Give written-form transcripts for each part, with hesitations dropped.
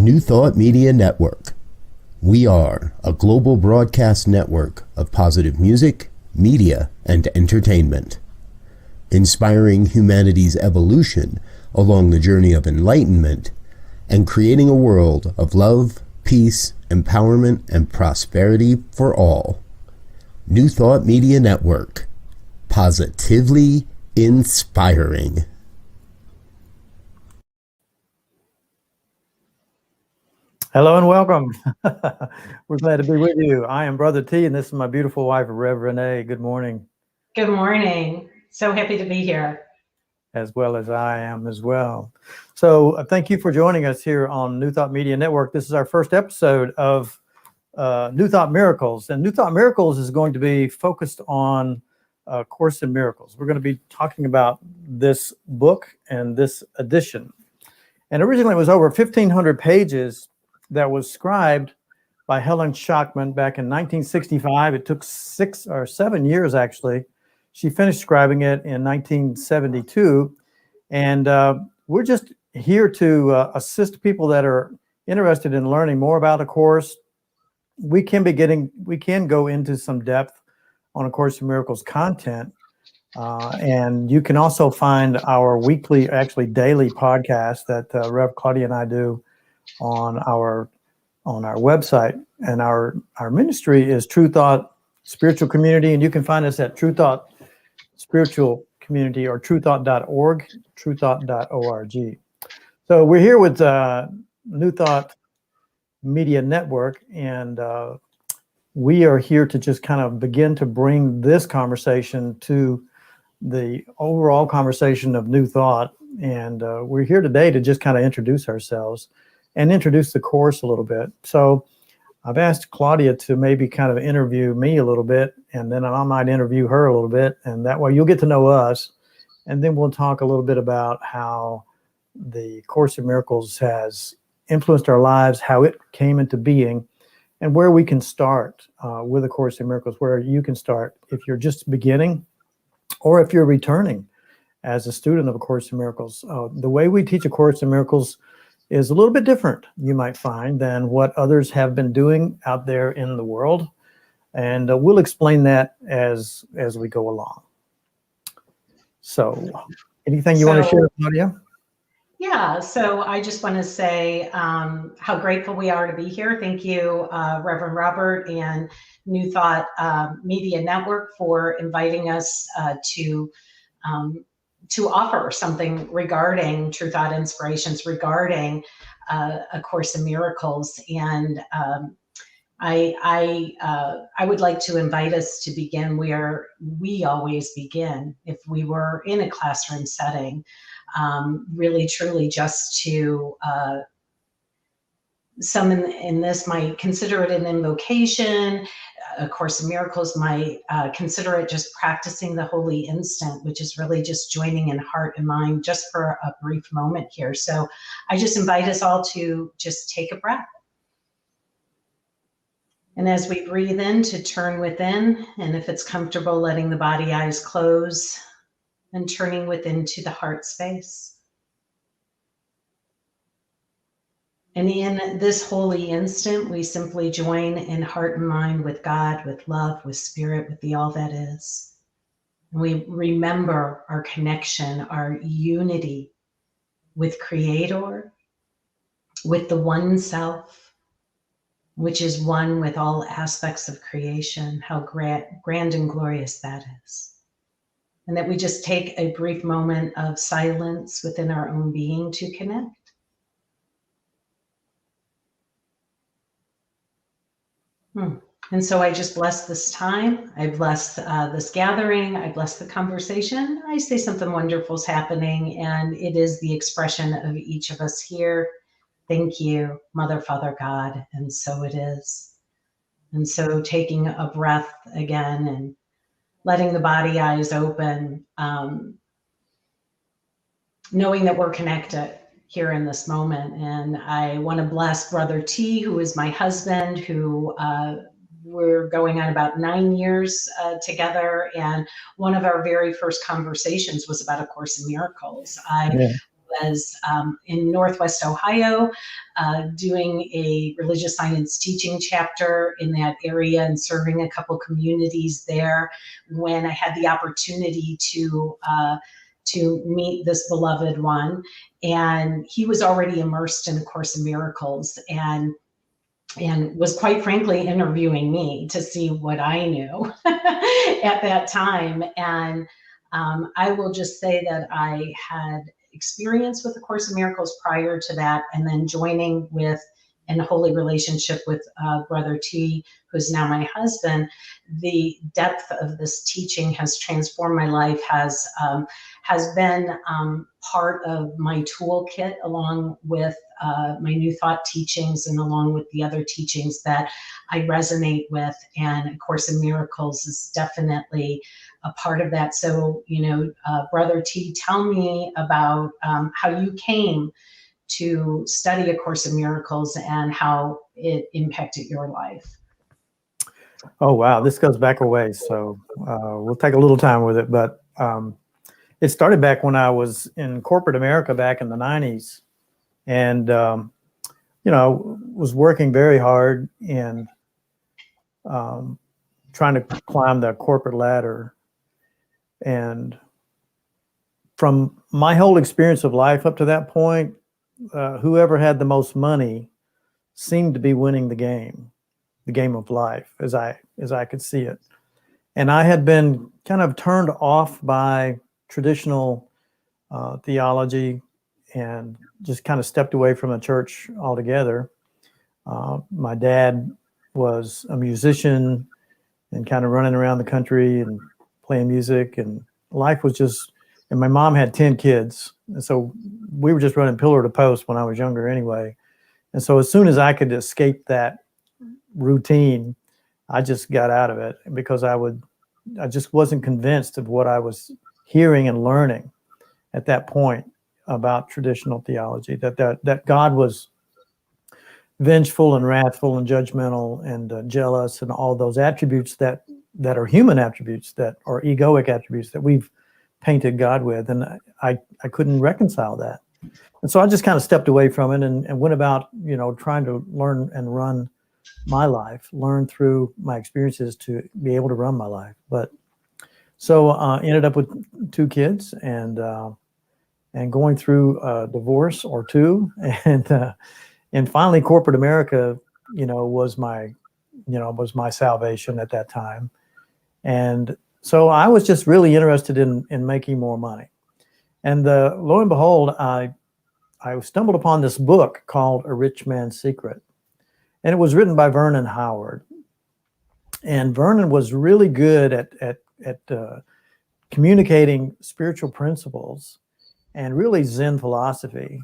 New Thought Media Network. We are a global broadcast network of positive music, media, and entertainment, inspiring humanity's evolution along the journey of enlightenment and creating a world of love, peace, empowerment, and prosperity for all. New Thought Media Network. Positively inspiring. Hello and welcome. We're glad to be with you. I am Brother T, and this is my beautiful wife, Reverend Rene. Good morning. Good morning. So happy to be here. As well as I am as well. So thank you for joining us here on New Thought Media Network. This is our first episode of New Thought Miracles. And New Thought Miracles is going to be focused on Course in Miracles. We're going to be talking about this book and this edition. And originally it was over 1,500 pages that was scribed by Helen Schachtman back in 1965. It took 6 or 7 years, actually. She finished scribing it in 1972. And we're just here to assist people that are interested in learning more about a course. We can go into some depth on A Course in Miracles content. And you can also find our weekly, actually daily podcast that Rev Claudia and I do on our website. And our ministry is True Thought Spiritual Community, and you can find us at True Thought Spiritual Community or truethought.org, truethought.org. So we're here with New Thought Media Network, and we are here to just kind of begin to bring this conversation to the overall conversation of New Thought. And we're here today to just kind of introduce ourselves and introduce the course a little bit. So I've asked Claudia to maybe kind of interview me a little bit, and then I might interview her a little bit, and that way you'll get to know us. And then we'll talk a little bit about how the Course in Miracles has influenced our lives, how it came into being, and where we can start with A Course in Miracles, where you can start if you're just beginning or if you're returning as a student of A Course in Miracles. The way we teach A Course in Miracles is a little bit different, you might find, than what others have been doing out there in the world. And we'll explain that as we go along. So anything you want to share, Claudia? Yeah, so I just want to say how grateful we are to be here. Thank you, Reverend Robert and New Thought Media Network for inviting us to offer something regarding True Thought Inspirations, regarding A Course in Miracles. And I would like to invite us to begin where we always begin if we were in a classroom setting, really truly just to, some in this might consider it an invocation. A Course in Miracles might consider it just practicing the holy instant, which is really just joining in heart and mind just for a brief moment here. So I just invite us all to just take a breath. And as we breathe in, to turn within, and if it's comfortable, letting the body eyes close and turning within to the heart space. And in this holy instant, we simply join in heart and mind with God, with love, with spirit, with the all that is. And we remember our connection, our unity with Creator, with the one self, which is one with all aspects of creation. How grand and glorious that is. And that we just take a brief moment of silence within our own being to connect. And so I just bless this time. I bless this gathering. I bless the conversation. I say something wonderful is happening, and it is the expression of each of us here. Thank you, Mother, Father, God, and so it is. And so taking a breath again and letting the body eyes open, knowing that we're connected here in this moment. And I want to bless Brother T, who is my husband, who we're going on about 9 years together. And one of our very first conversations was about A Course in Miracles. I was in Northwest Ohio, doing a religious science teaching chapter in that area and serving a couple communities there, when I had the opportunity to meet this beloved one. And he was already immersed in A Course in Miracles, and was quite frankly interviewing me to see what I knew at that time. And I will just say that I had experience with A Course in Miracles prior to that, and then joining with in holy relationship with Brother T, who's now my husband. The depth of this teaching has transformed my life, has been part of my toolkit, along with my New Thought teachings and along with the other teachings that I resonate with. And A Course in Miracles is definitely a part of that. So, Brother T, tell me about how you came to study A Course in Miracles and how it impacted your life. Oh, wow. This goes back a ways, so we'll take a little time with it. But it started back when I was in corporate America back in the 90s. And, was working very hard in trying to climb the corporate ladder. And from my whole experience of life up to that point, whoever had the most money seemed to be winning the game of life, as I could see it. And I had been kind of turned off by traditional theology and just kind of stepped away from the church altogether. My dad was a musician and kind of running around the country and playing music, and life was just, and my mom had 10 kids. And so we were just running pillar to post when I was younger anyway. And so as soon as I could escape that routine, I just got out of it, because I just wasn't convinced of what I was hearing and learning at that point about traditional theology, that God was vengeful and wrathful and judgmental and jealous, and all those attributes that are human attributes, that are egoic attributes that we've painted God with. And I couldn't reconcile that. And so I just kind of stepped away from it and went about, trying to learn and run my life, learn through my experiences to be able to run my life. But so ended up with 2 kids and going through a divorce or 2, and finally corporate America, was my salvation at that time. And so I was just really interested in making more money. And lo and behold, I stumbled upon this book called A Rich Man's Secret. And it was written by Vernon Howard. And Vernon was really good at communicating spiritual principles and really Zen philosophy,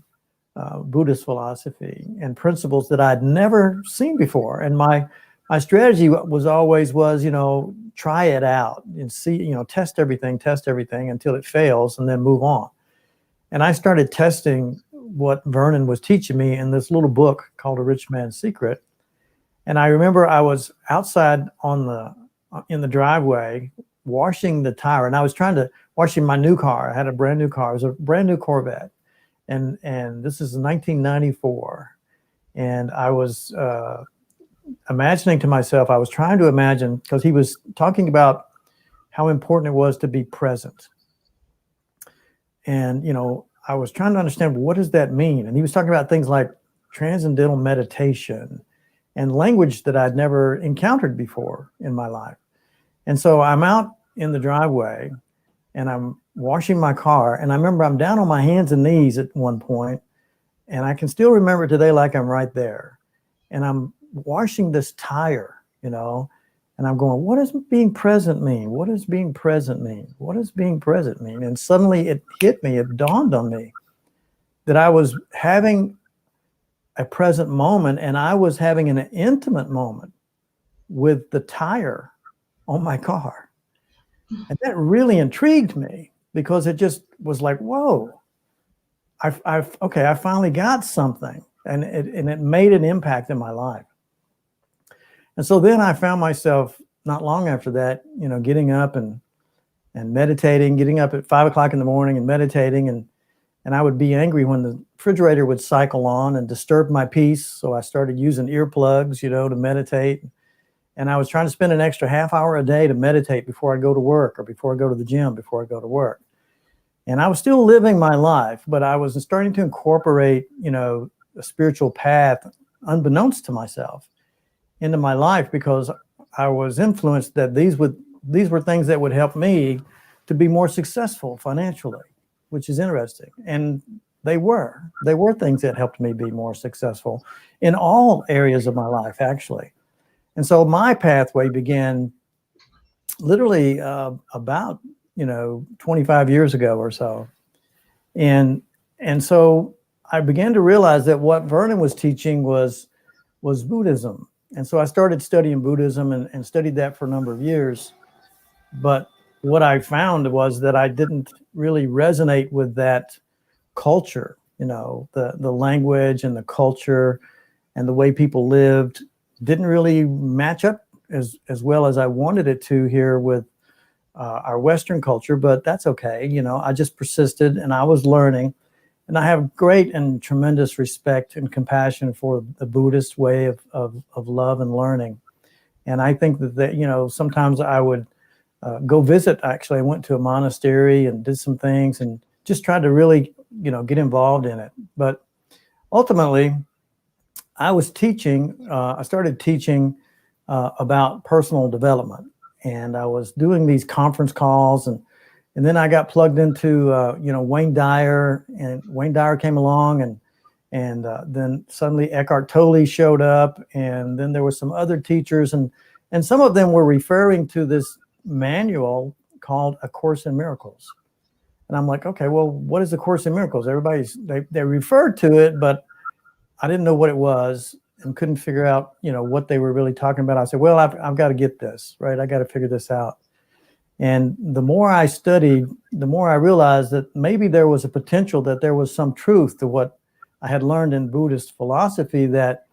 Buddhist philosophy, and principles that I'd never seen before. And my strategy was always try it out and see, test everything until it fails, and then move on. And I started testing what Vernon was teaching me in this little book called A Rich Man's Secret. And I remember I was outside in the driveway washing the tire, and I was washing my new car. I had a brand new car. It was a brand new Corvette. And this is 1994. And I was imagining to myself, I was trying to imagine, because he was talking about how important it was to be present. And, I was trying to understand, what does that mean? And he was talking about things like transcendental meditation and language that I'd never encountered before in my life. And so I'm out in the driveway and I'm washing my car. And I remember I'm down on my hands and knees at one point, and I can still remember today like I'm right there. And I'm washing this tire, and I'm going, what does being present mean? What does being present mean? What does being present mean? And suddenly it hit me, it dawned on me that I was having a present moment, and I was having an intimate moment with the tire on my car. And that really intrigued me, because it just was like, whoa, I finally got something, and it made an impact in my life. And so then I found myself not long after that, getting up and meditating, getting up at 5 o'clock in the morning and meditating. And I would be angry when the refrigerator would cycle on and disturb my peace. So I started using earplugs, to meditate. And I was trying to spend an extra half hour a day to meditate before I go to work, or before I go to the gym, before I go to work. And I was still living my life, but I was starting to incorporate, a spiritual path, unbeknownst to myself, into my life, because I was influenced that these were things that would help me to be more successful financially, which is interesting. And they were things that helped me be more successful in all areas of my life, actually. And so my pathway began literally about 25 years ago or so, and so I began to realize that what Vernon was teaching was Buddhism. And so I started studying Buddhism and studied that for a number of years. But what I found was that I didn't really resonate with that culture, the language and the culture and the way people lived didn't really match up as well as I wanted it to here with our Western culture, but that's okay. I just persisted, and I was learning, and I have great and tremendous respect and compassion for the Buddhist way of love and learning. And I think that sometimes I would go visit. Actually, I went to a monastery and did some things and just tried to really, get involved in it. But ultimately, I started teaching about personal development, and I was doing these conference calls, and then I got plugged into Wayne Dyer, and Wayne Dyer came along, and then suddenly Eckhart Tolle showed up, and then there were some other teachers, and some of them were referring to this manual called A Course in Miracles. And I'm like, okay, well, what is A Course in Miracles? They referred to it, but I didn't know what it was and couldn't figure out, what they were really talking about. I said, well, I've got to get this, right? I got to figure this out. And the more I studied, the more I realized that maybe there was a potential, that there was some truth to what I had learned in Buddhist philosophy, that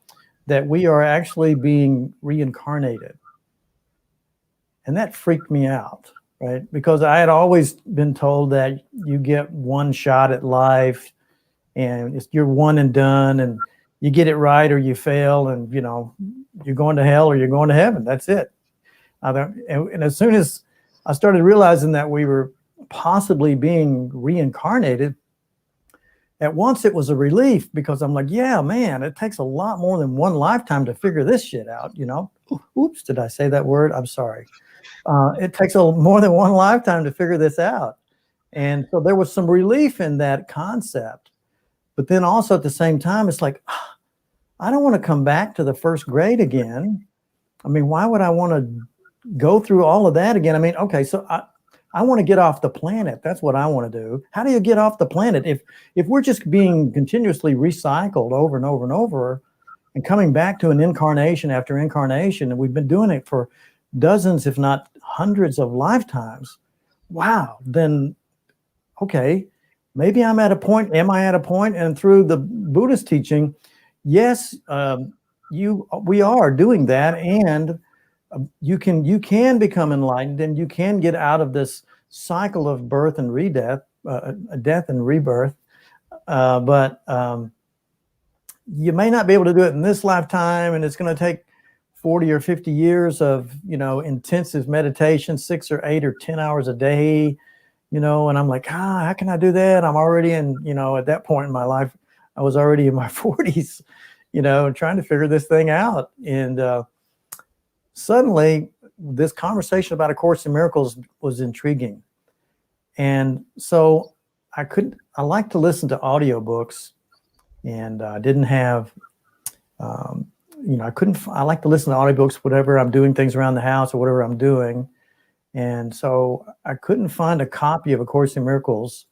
we are actually being reincarnated. And that freaked me out, right? Because I had always been told that you get one shot at life, and you're one and done, and you get it right or you fail, and you're going to hell or you're going to heaven. That's it. And as soon as I started realizing that we were possibly being reincarnated, at once it was a relief, because I'm like, yeah, man, it takes a lot more than one lifetime to figure this shit out. Oops, did I say that word? I'm sorry. It takes more than one lifetime to figure this out. And so there was some relief in that concept. But then also at the same time, it's like, I don't want to come back to the first grade again. I mean, why would I want to go through all of that again? I mean, okay, so I want to get off the planet. That's what I want to do. How do you get off the planet? If we're just being continuously recycled over and over and over, and coming back to an incarnation after incarnation, and we've been doing it for dozens, if not hundreds of lifetimes, wow, then, okay, maybe I'm at a point. Am I at a point? And through the Buddhist teaching, yes, we are doing that, and you can become enlightened, and you can get out of this cycle of birth and death and rebirth. But you may not be able to do it in this lifetime, and it's going to take 40 or 50 years of intensive meditation, 6 or 8 or 10 hours a day. And I'm like, how can I do that? I'm already in, at that point in my life, I was already in my 40s, trying to figure this thing out. And suddenly this conversation about A Course in Miracles was intriguing. And so I like to listen to audiobooks, and I didn't have, I like to listen to audiobooks, whatever I'm doing, things around the house or whatever I'm doing. And so I couldn't find a copy of A Course in Miracles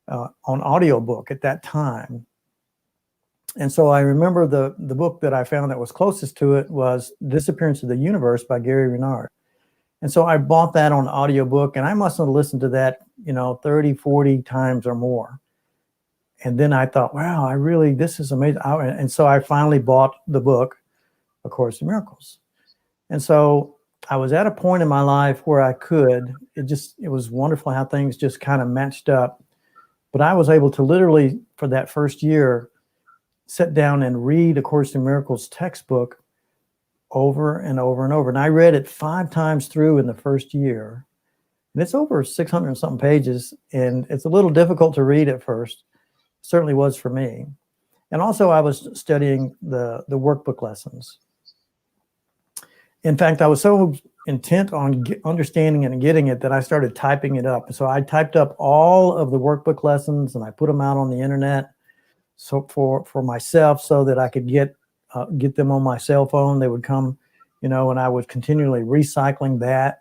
on audiobook at that time. And so I remember the book that I found that was closest to it was Disappearance of the Universe by Gary Renard. And so I bought that on audiobook, and I must have listened to that, 30, 40 times or more. And then I thought, wow, this is amazing. And so I finally bought the book, A Course in Miracles. And so I was at a point in my life where it was wonderful how things just kind of matched up. But I was able to literally, for that first year, sit down and read A Course in Miracles textbook over and over and over. And I read it 5 times through in the first year. And it's over 600 and something pages. And it's a little difficult to read at first. It certainly was for me. And also I was studying the workbook lessons. In fact, I was so intent on understanding it and getting it that I started typing it up. So I typed up all of the workbook lessons and I put them out on the internet so for myself, so that I could get them on my cell phone. They would come, and I was continually recycling that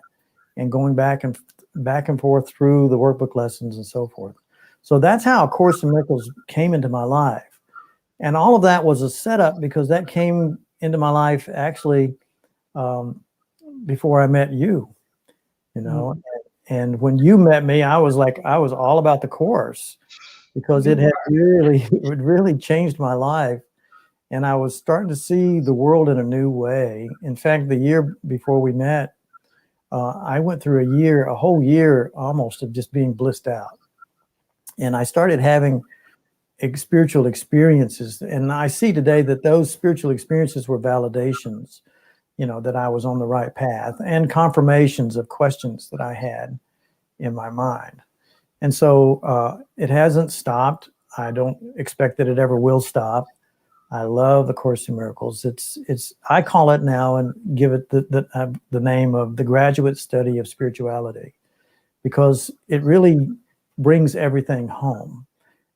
and going back and forth through the workbook lessons and so forth. So that's how A Course in Miracles came into my life. And all of that was a setup, because that came into my life actually before I met you, And when you met me, I was all about the Course, because it really changed my life. And I was starting to see the world in a new way. In fact, the year before we met, I went through a whole year almost, of just being blissed out. And I started having spiritual experiences. And I see today that those spiritual experiences were validations, that I was on the right path, and confirmations of questions that I had in my mind. And so it hasn't stopped. I don't expect that it ever will stop. I love A Course in Miracles. I call it now, and give it the name of the graduate study of spirituality, because it really brings everything home.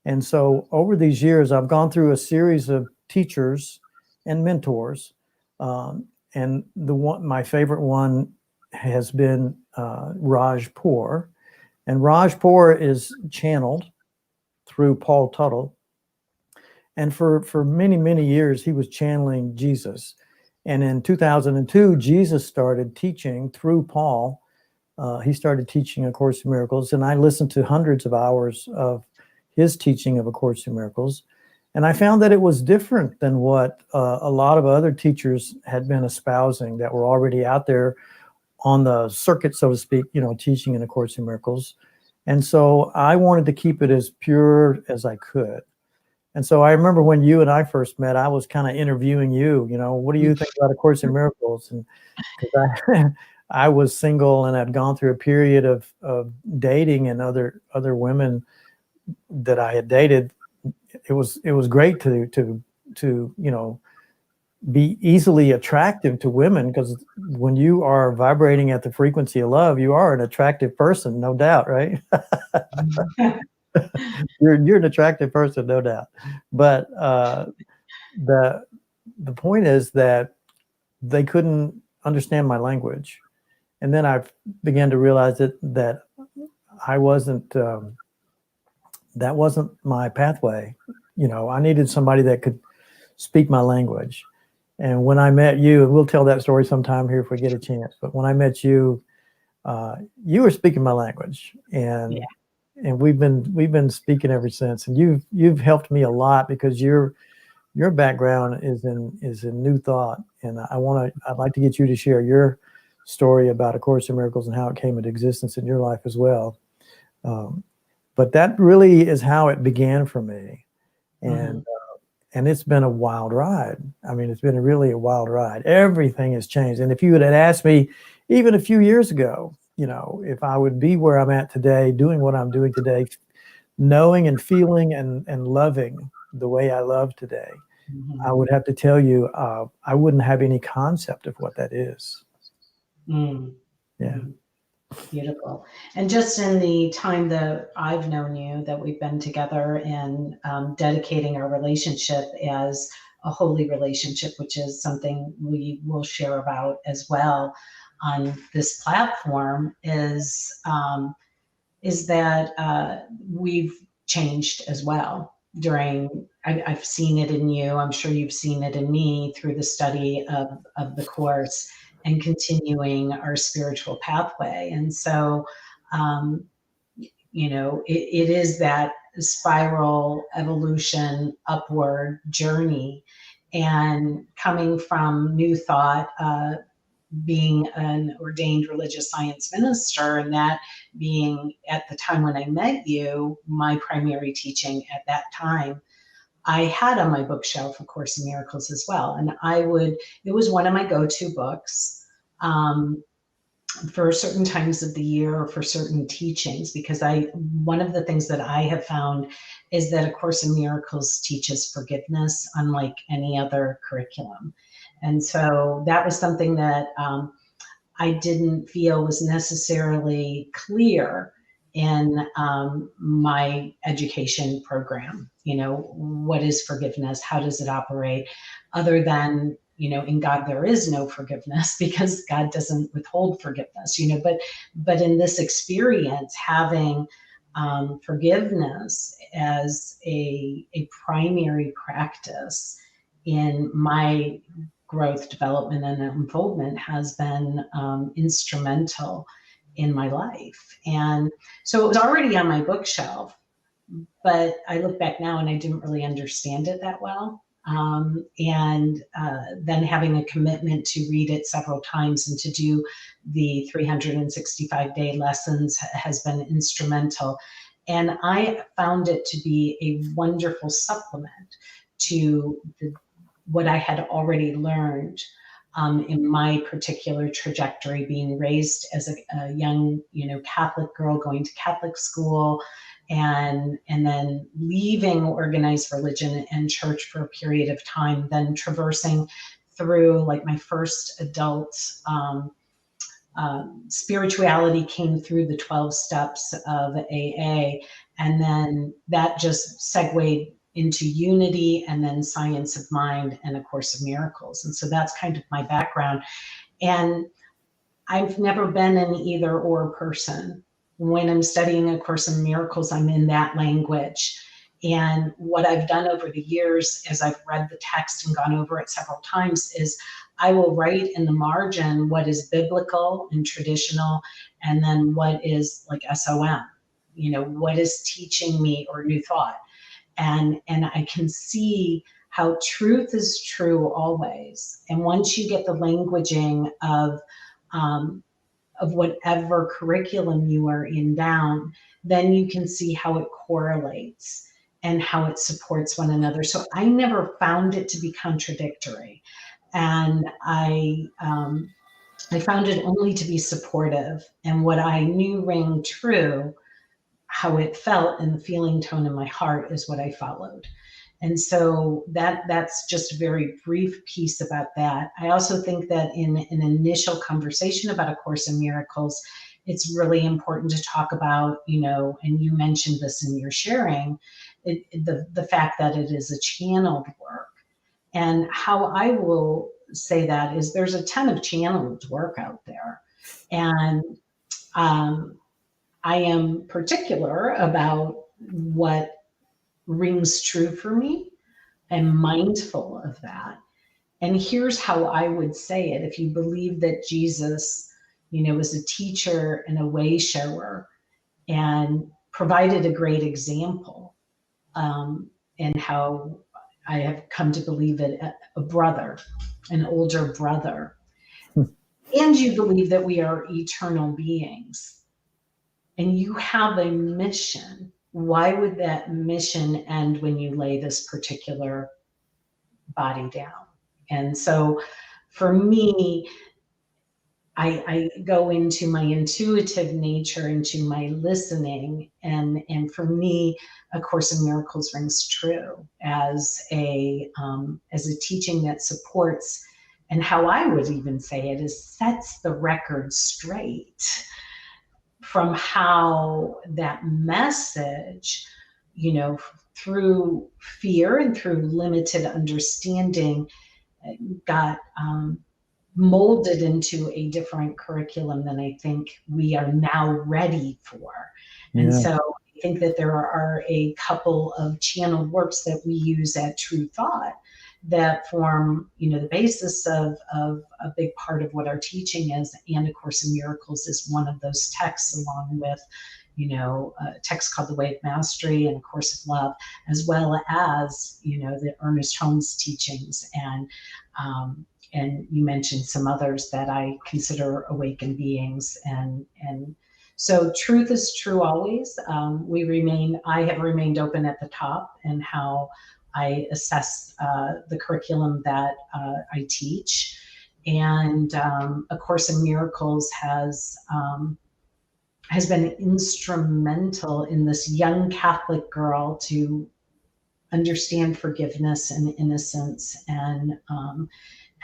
And so over these years, I've gone through a series of teachers and mentors. And my favorite one has been Rajpur. And Rajpur is channeled through Paul Tuttle. And for many, many years, he was channeling Jesus. And in 2002, Jesus started teaching through Paul. He started teaching A Course in Miracles. And I listened to hundreds of hours of his teaching of A Course in Miracles. And I found that it was different than what a lot of other teachers had been espousing, that were already out there on the circuit, so to speak, teaching in A Course in Miracles. And so I wanted to keep it as pure as I could. And so I remember when you and I first met, I was kind of interviewing you, what do you think about A Course in Miracles? And because I was single and I'd gone through a period of dating, and other women that I had dated. It was great to be easily attractive to women, because when you are vibrating at the frequency of love, you are an attractive person, no doubt, right? You're an attractive person, no doubt. But the point is that they couldn't understand my language, and then I began to realize that I wasn't. That wasn't my pathway. I needed somebody that could speak my language. And when I met you, and we'll tell that story sometime here if we get a chance, but when I met you, you were speaking my language, and we've been speaking ever since. And you've helped me a lot, because your background is in New Thought, and I'd like to get you to share your story about A Course in Miracles and how it came into existence in your life as well. But that really is how it began for me. And it's been a wild ride. I mean, it's been really a wild ride. Everything has changed. And if you had asked me even a few years ago, if I would be where I'm at today, doing what I'm doing today, knowing and feeling and loving the way I love today, I would have to tell you, I wouldn't have any concept of what that is. Yeah. Beautiful. And just in the time that I've known you, that we've been together, and dedicating our relationship as a holy relationship, which is something we will share about as well on this platform, is that we've changed as well. I've seen it in you. I'm sure you've seen it in me through the study of the Course and continuing our spiritual pathway. And so, it is that spiral evolution upward journey, and coming from New Thought, being an ordained religious science minister, and that being at the time when I met you, my primary teaching at that time, I had on my bookshelf A Course in Miracles as well. And it was one of my go-to books for certain times of the year or for certain teachings, because one of the things that I have found is that A Course in Miracles teaches forgiveness unlike any other curriculum. And so that was something that I didn't feel was necessarily clear in my education program. What is forgiveness? How does it operate? Other than, in God there is no forgiveness, because God doesn't withhold forgiveness, but in this experience, having forgiveness as a primary practice in my growth, development, and unfoldment has been instrumental in my life. And so it was already on my bookshelf, but I look back now and I didn't really understand it that well. And then having a commitment to read it several times and to do the 365-day lessons has been instrumental. And I found it to be a wonderful supplement to what I had already learned in my particular trajectory, being raised as a young, Catholic girl, going to Catholic school, and then leaving organized religion and church for a period of time, then traversing through, like, my first adult spirituality came through the 12 steps of AA, and then that just segued into unity, and then Science of Mind, and A Course of Miracles. And so that's kind of my background. And I've never been an either or person. When I'm studying A Course in Miracles, I'm in that language. And what I've done over the years, as I've read the text and gone over it several times, is I will write in the margin what is biblical and traditional, and then what is like SOM, what is teaching me, or new thought. And I can see how truth is true always. And once you get the languaging of whatever curriculum you are in down, then you can see how it correlates and how it supports one another. So I never found it to be contradictory. And I found it only to be supportive. And what I knew rang true, how it felt and the feeling tone in my heart, is what I followed. And so that's just a very brief piece about that. I also think that in an initial conversation about A Course in Miracles, it's really important to talk about, and you mentioned this in your sharing, the fact that it is a channeled work. And how I will say that is there's a ton of channeled work out there. And I am particular about what rings true for me and mindful of that. And here's how I would say it. If you believe that Jesus, was a teacher and a way shower and provided a great example, and how I have come to believe it, a brother, an older brother, and you believe that we are eternal beings, and you have a mission, why would that mission end when you lay this particular body down? And so for me, I go into my intuitive nature, into my listening, and for me, A Course in Miracles rings true as a teaching that supports, and how I would even say it is sets the record straight from how that message, through fear and through limited understanding, got molded into a different curriculum than I think we are now ready for. And so I think that there are a couple of channeled works that we use at True Thought that form, the basis of a big part of what our teaching is. And A Course in Miracles is one of those texts, along with, a text called The Way of Mastery and A Course of Love, as well as, the Ernest Holmes teachings and and you mentioned some others that I consider awakened beings, and so truth is true always. I have remained open at the top in how I assess the curriculum that I teach, and A Course in Miracles has been instrumental in this young Catholic girl to understand forgiveness and innocence, and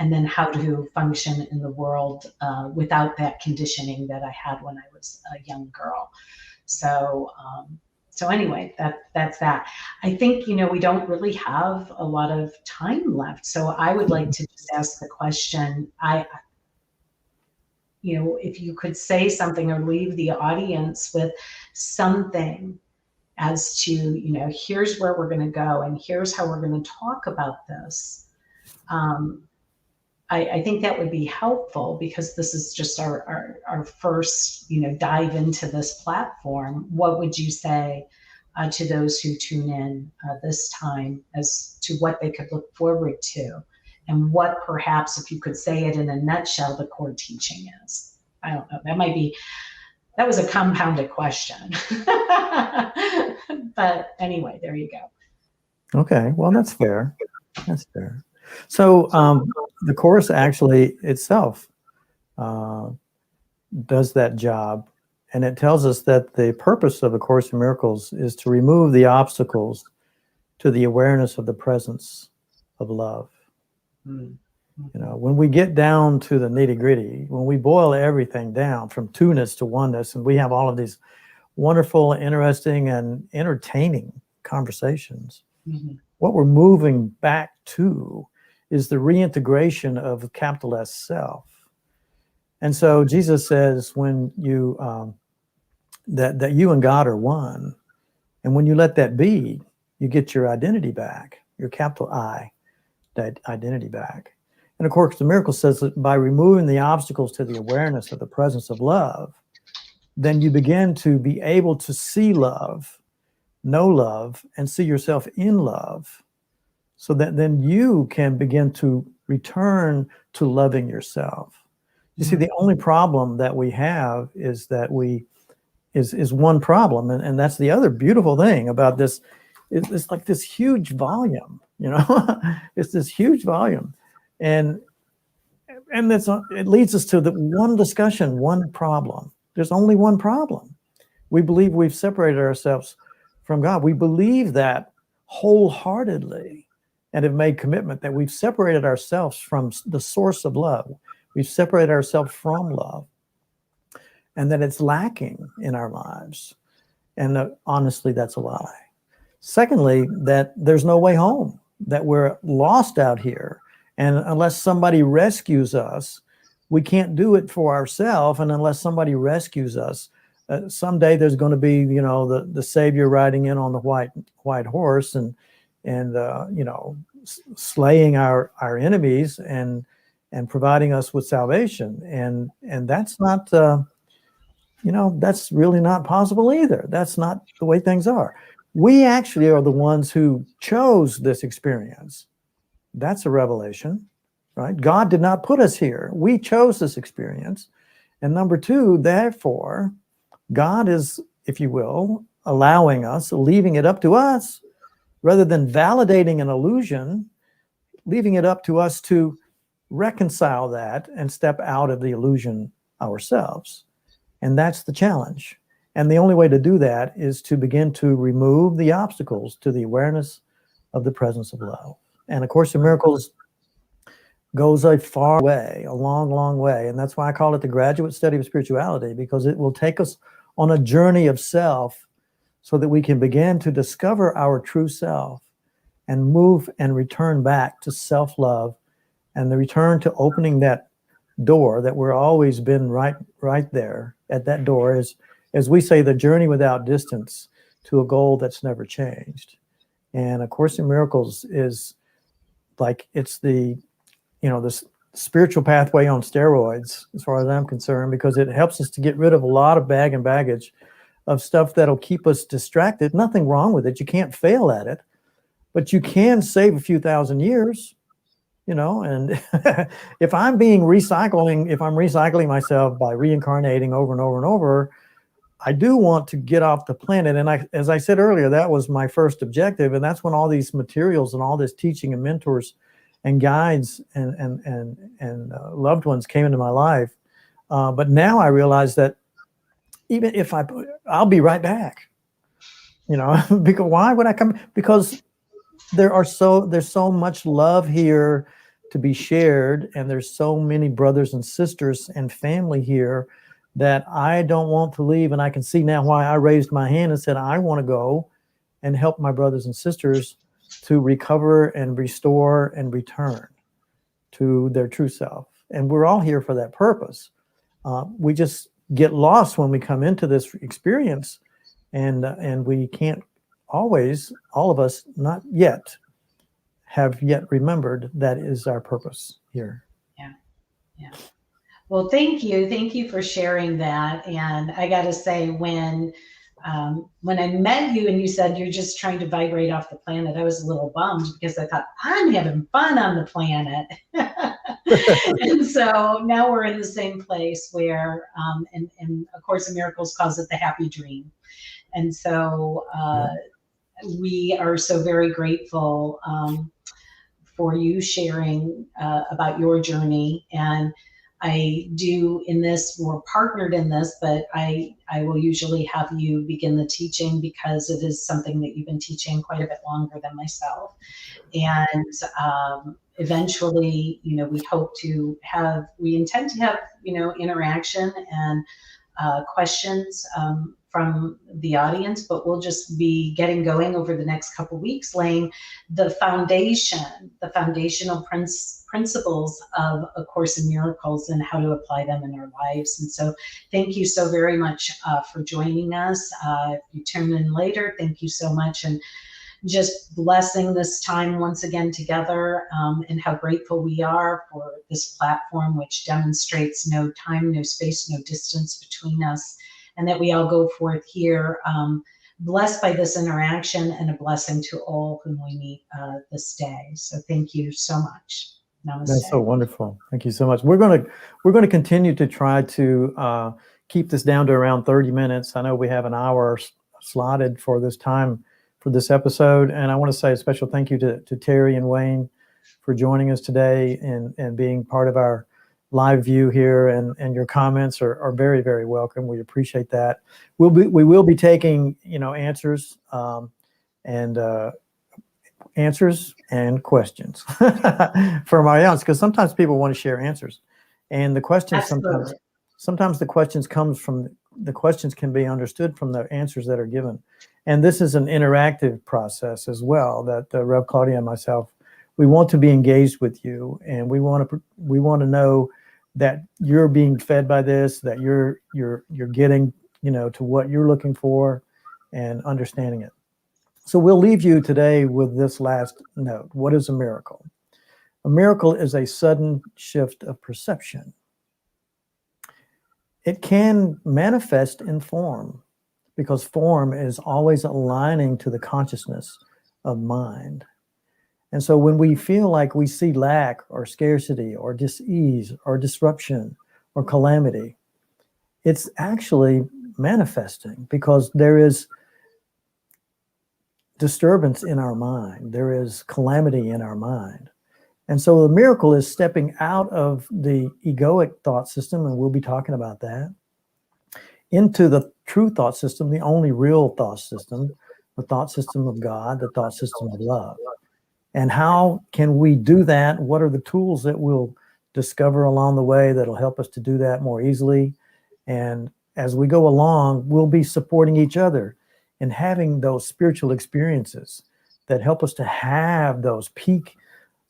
then how to function in the world without that conditioning that I had when I was a young girl. So anyway, that's that. I think, we don't really have a lot of time left. So I would like to just ask the question, if you could say something or leave the audience with something as to, here's where we're going to go and here's how we're going to talk about this. I think that would be helpful, because this is just our first, dive into this platform. What would you say to those who tune in this time as to what they could look forward to, and what perhaps, if you could say it in a nutshell, the core teaching is? I don't know. That was a compounded question. But anyway, there you go. Okay, well, that's fair. That's fair. So the Course actually itself does that job, and it tells us that the purpose of A Course in Miracles is to remove the obstacles to the awareness of the presence of love. When we get down to the nitty-gritty, when we boil everything down from two-ness to oneness, and we have all of these wonderful, interesting, and entertaining conversations, what we're moving back to is the reintegration of capital S self. And so Jesus says, when you that you and God are one, and when you let that be, you get your identity back, your capital I, that identity back. And of course, the miracle says that by removing the obstacles to the awareness of the presence of love, then you begin to be able to see love, know love, and see yourself in love, so that then you can begin to return to loving yourself. You see, the only problem that we have is that is one problem, and that's the other beautiful thing about this. It's like this huge volume, it's this huge volume, and it leads us to the one discussion, one problem. There's only one problem. We believe we've separated ourselves from God. We believe that wholeheartedly, and have made commitment that we've separated ourselves from the source of love. We've separated ourselves from love, and that it's lacking in our lives. And honestly, that's a lie. Secondly, that there's no way home, that we're lost out here. And unless somebody rescues us, we can't do it for ourselves. And unless somebody rescues us, someday there's going to be, the Savior riding in on the white horse and slaying our enemies and providing us with salvation. And that's not, that's really not possible either. That's not the way things are. We actually are the ones who chose this experience. That's a revelation, right? God did not put us here. We chose this experience. And number two, therefore, God is, if you will, allowing us, leaving it up to us, rather than validating an illusion, leaving it up to us to reconcile that and step out of the illusion ourselves. And that's the challenge. And the only way to do that is to begin to remove the obstacles to the awareness of the presence of love. And A Course in Miracles goes a far way, a long, long way. And that's why I call it the graduate study of spirituality, because it will take us on a journey of self so that we can begin to discover our true self and move and return back to self-love, and the return to opening that door that we're always been right there at that door is, as we say, the journey without distance to a goal that's never changed. And A Course in Miracles is like, it's the spiritual pathway on steroids, as far as I'm concerned, because it helps us to get rid of a lot of baggage of stuff that'll keep us distracted. Nothing wrong with it. You can't fail at it, but you can save a few thousand years. and if I'm recycling myself by reincarnating over and over and over, I do want to get off the planet. And as I said earlier, that was my first objective. And that's when all these materials and all this teaching and mentors and guides and loved ones came into my life. But now I realize that even if I'll be right back, because why would I come? Because there's so much love here to be shared. And there's so many brothers and sisters and family here that I don't want to leave. And I can see now why I raised my hand and said, I want to go and help my brothers and sisters to recover and restore and return to their true self. And we're all here for that purpose. We just get lost when we come into this experience, and we can't always, all of us, not yet, have yet remembered that is our purpose here. Yeah. Well, thank you for sharing that. And I got to say, when I met you and you said you're just trying to vibrate off the planet, I was a little bummed because I thought I'm having fun on the planet. And so now we're in the same place where, and A Course in Miracles calls it the happy dream. And so we are so very grateful for you sharing about your journey. And I do in this, we're partnered in this, but I will usually have you begin the teaching because it is something that you've been teaching quite a bit longer than myself. And eventually, we intend to have, interaction and questions from the audience, but we'll just be getting going over the next couple of weeks, laying the foundational principles of A Course in Miracles and how to apply them in our lives. And so thank you so very much for joining us. If you tune in later, thank you so much. And just blessing this time once again together, and how grateful we are for this platform, which demonstrates no time, no space, no distance between us, and that we all go forth here blessed by this interaction and a blessing to all whom we meet this day. So thank you so much. Namaste. That's so wonderful. Thank you so much. We're going to continue to try to keep this down to around 30 minutes. I know we have an hour slotted for this time for this episode. And I want to say a special thank you to Terry and Wayne for joining us today and being part of our live view here. And your comments are very, very welcome. We appreciate that. We will be taking, answers and questions from our audience, because sometimes people want to share answers. And the questions, sometimes the questions the questions can be understood from the answers that are given. And this is an interactive process as well, that Rev Claudia and myself, we want to be engaged with you, and we want to know that you're being fed by this, that you're getting, to what you're looking for and understanding it. So we'll leave you today with this last note. What is a miracle? A miracle is a sudden shift of perception. It can manifest in form, because form is always aligning to the consciousness of mind. And so when we feel like we see lack or scarcity or dis-ease or disruption or calamity, it's actually manifesting because there is disturbance in our mind. There is calamity in our mind. And so the miracle is stepping out of the egoic thought system, and we'll be talking about that, into the true thought system, the only real thought system, the thought system of God, the thought system of love. And how can we do that? What are the tools that we'll discover along the way that'll help us to do that more easily? And as we go along, we'll be supporting each other in having those spiritual experiences that help us to have those peak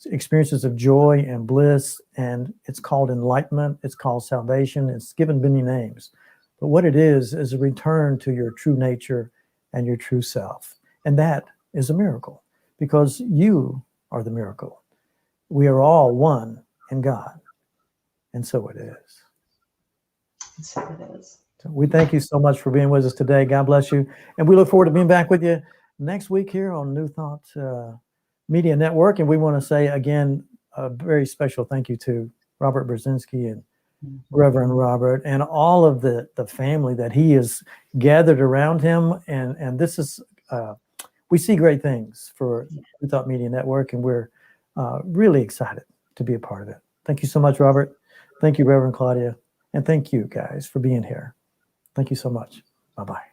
experiences of joy and bliss. And it's called enlightenment. It's called salvation. It's given many names. But what it is a return to your true nature and your true self. And that is a miracle, because you are the miracle. We are all one in God. And so it is. And so it is. So we thank you so much for being with us today. God bless you. And we look forward to being back with you next week here on New Thought Media Network. And we want to say again, a very special thank you to Robert Brzezinski and Reverend Robert and all of the family that he has gathered around him. And this is, we see great things for New Thought Media Network, and we're really excited to be a part of it. Thank you so much, Robert. Thank you, Reverend Claudia. And thank you guys for being here. Thank you so much. Bye-bye.